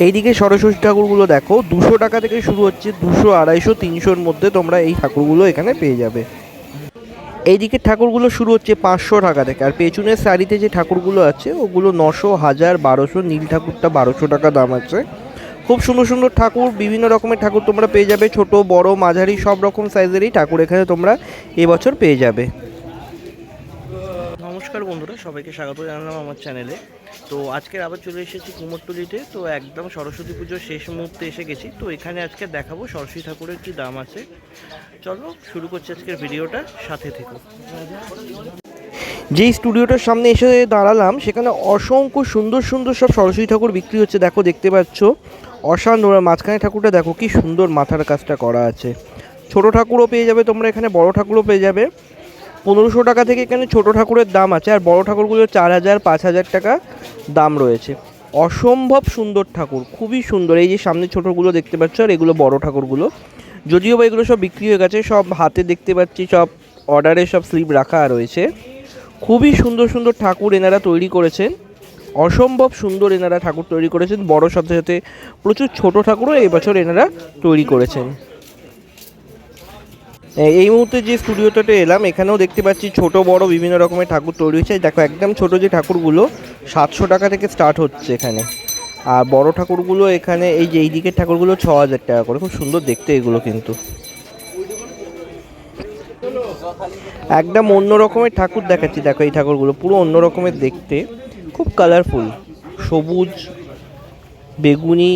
এইদিকে সরস্বতী ঠাকুরগুলো দেখো 200 টাকা থেকে শুরু হচ্ছে, 200, 250, 300-র মধ্যে তোমরা এই ঠাকুরগুলো এখানে পেয়ে যাবে। এইদিকে ঠাকুরগুলো শুরু হচ্ছে 500 টাকা থেকে, আর পেছনের সারিতে যে ঠাকুরগুলো আছে ওগুলো 900, 1000, 1200। নীল ঠাকুরটা 1200 টাকা দাম আছে। খুব সুন্দর সুন্দর ঠাকুর, বিভিন্ন রকমের ঠাকুর তোমরা পেয়ে যাবে, ছোট বড় মাঝারি সব রকম সাইজেরই ঠাকুর এখানে তোমরা এবছর পেয়ে যাবে। নমস্কার বন্ধুরা, সবাইকে স্বাগত জানালাম আমার চ্যানেলে। তো আজকের আবার চলে এসেছি কুমোরটুলিতে। তো একদম সরস্বতী পুজোর শেষ মুহূর্তে এসে গেছি। তো এখানে আজকে দেখাবো সরস্বতী ঠাকুরের কী দাম আছে। চলো শুরু করছি আজকের ভিডিওটা, সাথে থেকো। যেই স্টুডিওটার সামনে এসে দাঁড়ালাম সেখানে অসংখ্য সুন্দর সুন্দর সব সরস্বতী ঠাকুর বিক্রি হচ্ছে। দেখো, দেখতে পাচ্ছ অসাধারণ। মাঝখানে ঠাকুরটা দেখো কি সুন্দর মাথার কাজটা করা আছে। ছোট ঠাকুরও পেয়ে যাবে তোমরা এখানে, বড় ঠাকুরও পেয়ে যাবে। 1500 টাকা থেকে এখানে ছোট ঠাকুরের দাম আছে, আর বড় ঠাকুরগুলো 4000, 5000 টাকা দাম রয়েছে। অসম্ভব সুন্দর ঠাকুর, খুবই সুন্দর। এই যে সামনে ছোটোগুলো দেখতে পাচ্ছ, আর এগুলো বড় ঠাকুরগুলো। যদিও বা এগুলো সব বিক্রি হয়ে গেছে, সব হাতে দেখতে পাচ্ছি সব অর্ডারে সব স্লিপ রাখা রয়েছে। খুবই সুন্দর সুন্দর ঠাকুর এনারা তৈরি করেছেন, অসম্ভব সুন্দর এনারা ঠাকুর তৈরি করেছেন। বড় সাথে সাথে প্রচুর ছোট ঠাকুরও এবছর এনারা তৈরি করেছেন। এই মুহূর্তে যে স্টুডিওটাতে এলাম এখানেও দেখতে পাচ্ছি ছোট বড় বিভিন্ন রকমের ঠাকুর তৈরি হয়েছে। দেখো একদম ছোট যে ঠাকুরগুলো 700 টাকা থেকে স্টার্ট হচ্ছে এখানে, আর বড় ঠাকুরগুলো এখানে এই যে এই দিকের ঠাকুরগুলো 6000 টাকা করে। খুব সুন্দর দেখতে এগুলো, কিন্তু একদম অন্য রকমের ঠাকুর দেখাচ্ছি। দেখো এই ঠাকুরগুলো পুরো অন্য রকমের দেখতে, খুব কালারফুল, সবুজ, বেগুনি,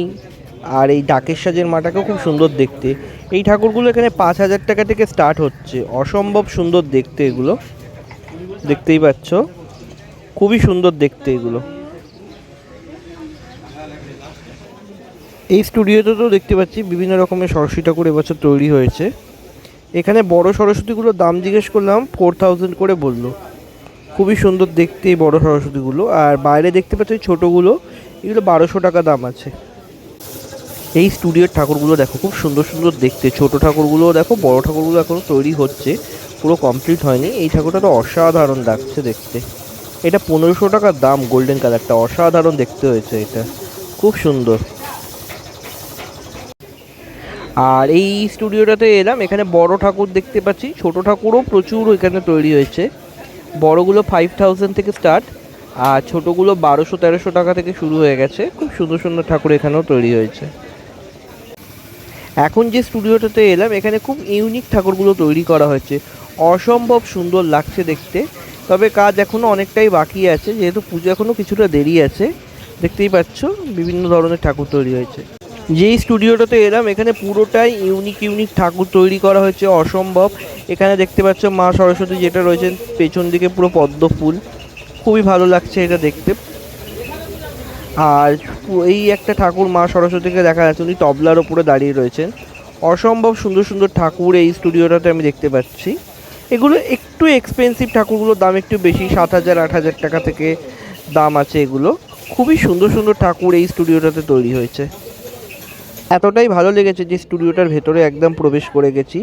আর এই ডাকের সাজের মাটাকেও খুব সুন্দর দেখতে। এই ঠাকুরগুলো এখানে 5000 টাকা থেকে স্টার্ট হচ্ছে। অসম্ভব সুন্দর দেখতে এগুলো, দেখতেই পাচ্ছ, খুবই সুন্দর দেখতে এগুলো। এই স্টুডিওতে তো দেখতে পাচ্ছি বিভিন্ন রকমের সরস্বতী ঠাকুর এবছর তৈরি হয়েছে। এখানে বড় সরস্বতীগুলোর দাম জিজ্ঞেস করলাম, 4000 করে বললো। খুবই সুন্দর দেখতে এই বড় সরস্বতীগুলো। আর বাইরে দেখতে পাচ্ছি ছোটোগুলো, এগুলো 1200 টাকা দাম আছে। এই স্টুডিওর ঠাকুরগুলো দেখো খুব সুন্দর সুন্দর দেখতে। ছোট ঠাকুরগুলোও দেখো, বড় ঠাকুরগুলো এখনও তৈরি হচ্ছে, পুরো কমপ্লিট হয়নি। এই ঠাকুরটা তো অসাধারণ লাগছে দেখতে। এটা 1500 টাকার দাম। গোল্ডেন কালারটা অসাধারণ দেখতে হয়েছে, এটা খুব সুন্দর। আর এই স্টুডিওটাতে এলাম, এখানে বড় ঠাকুর দেখতে পাচ্ছি, ছোট ঠাকুরও প্রচুর এখানে তৈরি হয়েছে। বড়গুলো 5000 থেকে স্টার্ট, আর ছোটোগুলো 1200-1300 টাকা থেকে শুরু হয়ে গেছে। খুব সুন্দর সুন্দর ঠাকুর এখানেও তৈরি হয়েছে। এখন যে স্টুডিওটাতে এলাম এখানে খুব ইউনিক ঠাকুরগুলো তৈরি করা হয়েছে, অসম্ভব সুন্দর লাগছে দেখতে। তবে কাজ এখনও অনেকটাই বাকি আছে, যেহেতু পুজো এখনও কিছুটা দেরি আছে। দেখতেই পাচ্ছ বিভিন্ন ধরনের ঠাকুর তৈরি হয়েছে। যেই স্টুডিওটাতে এলাম এখানে পুরোটাই ইউনিক ইউনিক ঠাকুর তৈরি করা হয়েছে, অসম্ভব। এখানে দেখতে পাচ্ছ মা সরস্বতী যেটা রয়েছেন পেছন দিকে পুরো পদ্ম ফুল, খুবই ভালো লাগছে এটা দেখতে। আর এই একটা ঠাকুর মা সরস্বতীকে দেখা যাচ্ছে, উনি তবলার ওপরে দাঁড়িয়ে রয়েছেন। অসম্ভব সুন্দর সুন্দর ঠাকুর এই স্টুডিওটাতে আমি দেখতে পাচ্ছি। এগুলো একটু এক্সপেন্সিভ, ঠাকুরগুলোর দাম একটু বেশি, 7000, 8000 টাকা থেকে দাম আছে এগুলো। খুবই সুন্দর সুন্দর ঠাকুর এই স্টুডিওটাতে তৈরি হয়েছে। এতটাই ভালো লেগেছে যে স্টুডিওটার ভেতরে একদম প্রবেশ করে গেছি।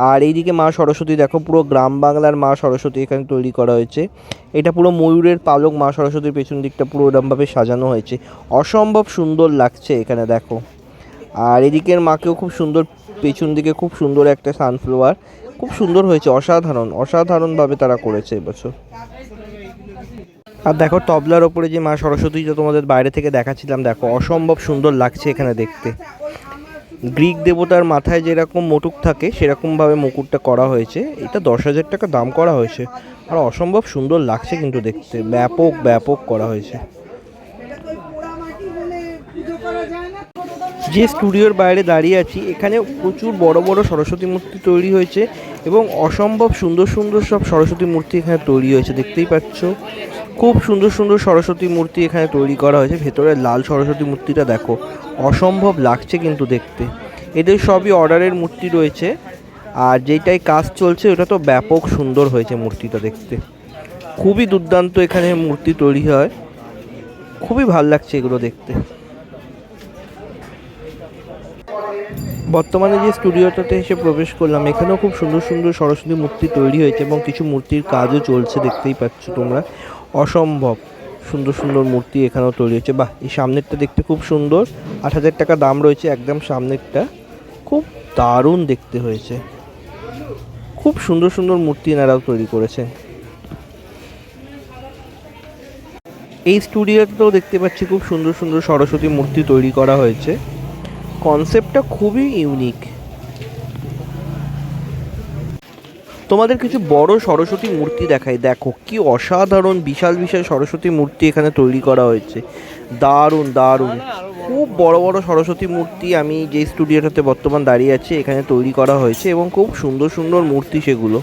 আর এইদিকে মা সরস্বতী দেখো, পুরো গ্রাম বাংলার মা সরস্বতী এখানে তৈরি করা হয়েছে। এটা পুরো ময়ূরের পালক, মা সরস্বতীর পেছন দিকটা পুরো এরমভাবে সাজানো হয়েছে। অসম্ভব সুন্দর লাগছে এখানে দেখো। আর এদিকের মাকেও খুব সুন্দর, পেছন দিকে খুব সুন্দর একটা সানফ্লাওয়ার, খুব সুন্দর হয়েছে। অসাধারণ অসাধারণভাবে তারা করেছে এবছর। আর দেখো তবলার ওপরে যে মা সরস্বতী যে তোমাদের বাইরে থেকে দেখাচ্ছিলাম, দেখো অসম্ভব সুন্দর লাগছে এখানে দেখতে। গ্রিক দেবতার মাথায় যেরকম মুকুট থাকে সেরকমভাবে মুকুটটা করা হয়েছে। এটা 10,000 টাকা দাম করা হয়েছে, আর অসম্ভব সুন্দর লাগছে কিন্তু দেখতে। ব্যাপক ব্যাপক করা হয়েছে। যে স্টুডিওর বাইরে দাঁড়িয়ে আছি এখানে প্রচুর বড় বড় সরস্বতী মূর্তি তৈরি হয়েছে, এবং অসম্ভব সুন্দর সুন্দর সব সরস্বতী মূর্তি এখানে তৈরি হয়েছে। দেখতেই পাচ্ছ খুব সুন্দর সুন্দর সরস্বতী মূর্তি এখানে তৈরি করা হয়েছে। ভেতরে লাল সরস্বতী মূর্তিটা দেখো, অসম্ভব লাগছে কিন্তু দেখতে। এদের সবই অর্ডারের মূর্তি রয়েছে, আর যেটাই কাজ চলছে ওটা তো ব্যাপক সুন্দর হয়েছে মূর্তিটা দেখতে। খুবই দুর্দান্ত এখানে মূর্তি তৈরি হয়, খুবই ভালো লাগছে এগুলো দেখতে। বর্তমানে যে স্টুডিওটাতে এসে প্রবেশ করলাম এখানেও খুব সুন্দর সুন্দর সরস্বতী মূর্তি তৈরি হয়েছে, এবং কিছু মূর্তির কাজও চলছে, দেখতেই পাচ্ছ তোমরা। অসম্ভব সুন্দর সুন্দর মূর্তি এখানেও তৈরি হচ্ছে। বাহ, এই সামনেরটা দেখতে খুব সুন্দর, 8,000 টাকা দাম রয়েছে একদম সামনেরটা। খুব দারুণ দেখতে হয়েছে, খুব সুন্দর সুন্দর মূর্তি এনারাও তৈরি করেছেন। এই স্টুডিওতেও দেখতে পাচ্ছি খুব সুন্দর সুন্দর সরস্বতী মূর্তি তৈরি করা হয়েছে। কনসেপ্টটা খুবই ইউনিক। তোমাদের কিছু বড় সরস্বতী মূর্তি দেখাই, দেখো কি অসাধারণ বিশাল বিশাল সরস্বতী মূর্তি এখানে তৈরি করা হয়েছে। দারুণ দারুণ, খুব বড় বড় সরস্বতী মূর্তি আমি যে স্টুডিওটাতে বর্তমান দাঁড়িয়ে আছি এখানে তৈরি করা হয়েছে, এবং খুব সুন্দর সুন্দর মূর্তি সেগুলো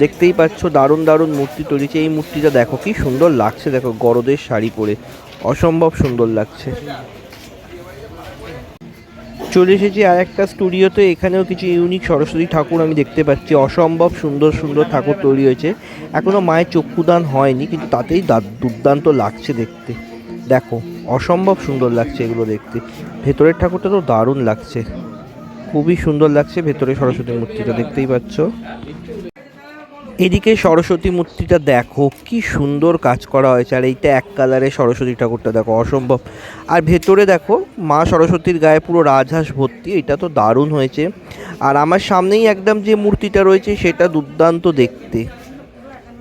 দেখতেই পাচ্ছ। দারুণ দারুণ মূর্তি তৈরি হয়েছে। এই মূর্তিটা দেখো কি সুন্দর লাগছে, দেখো গরদের শাড়ি পরে অসম্ভব সুন্দর লাগছে। চলে এসেছি আর একটা স্টুডিওতে, এখানেও কিছু ইউনিক সরস্বতী ঠাকুর আমি দেখতে পাচ্ছি। অসম্ভব সুন্দর সুন্দর ঠাকুর তৈরি হয়েছে। এখনও মায়ের চক্ষুদান হয়নি, কিন্তু তাতেই দুর্দান্ত লাগছে দেখতে। দেখো অসম্ভব সুন্দর লাগছে এগুলো দেখতে। ভেতরের ঠাকুরটা তো দারুণ লাগছে, খুবই সুন্দর লাগছে ভেতরে সরস্বতী মূর্তিটা, দেখতেই পাচ্ছ। এদিকে সরস্বতী মূর্তিটা দেখো কি সুন্দর কাজ করা হয়েছে, আর এইটা এক কালারের সরস্বতী ঠাকুরটা দেখো অসম্ভব। আর ভেতরে দেখো মা সরস্বতীর গায়ে পুরো রাজহাঁস ভর্তি, এটা তো দারুণ হয়েছে। আর আমার সামনেই একদম যে মূর্তিটা রয়েছে সেটা দুর্দান্ত দেখতে,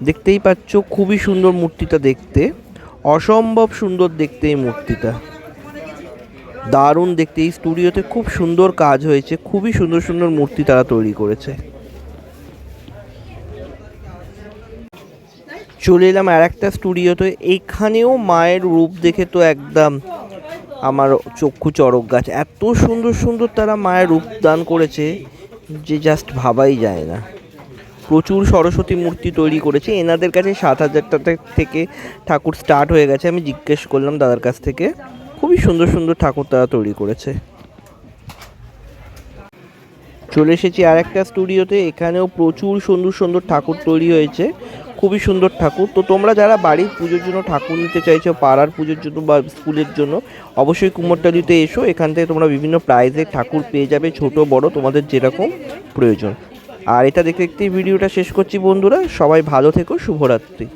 দেখতেই পাচ্ছ খুবই সুন্দর মূর্তিটা দেখতে, অসম্ভব সুন্দর দেখতে এই মূর্তিটা, দারুণ দেখতে। এই স্টুডিওতে খুব সুন্দর কাজ হয়েছে, খুবই সুন্দর সুন্দর মূর্তি তারা তৈরি করেছে। চলে এলাম আর একটা স্টুডিওতে, এইখানেও মায়ের রূপ দেখে তো একদম আমার চক্ষু চড়ক গাছ। এত সুন্দর সুন্দর তারা মায়ের রূপ দান করেছে যে জাস্ট ভাবাই যায় না। প্রচুর সরস্বতী মূর্তি তৈরি করেছে। এনাদের কাছে 7,000 টাকা থেকে ঠাকুর স্টার্ট হয়ে গেছে, আমি জিজ্ঞেস করলাম দাদার কাছ থেকে। খুবই সুন্দর সুন্দর ঠাকুর তারা তৈরি করেছে। চলে এসেছি আর একটা স্টুডিওতে, এখানেও প্রচুর সুন্দর সুন্দর ঠাকুর তৈরি হয়েছে, খুবই সুন্দর ঠাকুর। তো তোমরা যারা বাড়ির পুজোর জন্য ঠাকুর নিতে চাইছো, পাড়ার পুজোর জন্য বা স্কুলের জন্য, অবশ্যই কুমোরটুলিতে এসো। এখান থেকে তোমরা বিভিন্ন প্রাইজের ঠাকুর পেয়ে যাবে, ছোট বড় তোমাদের যেরকম প্রয়োজন। আর এটা দেখতে দেখতেই ভিডিওটা শেষ করছি বন্ধুরা, সবাই ভালো থেকো, শুভরাত্রি।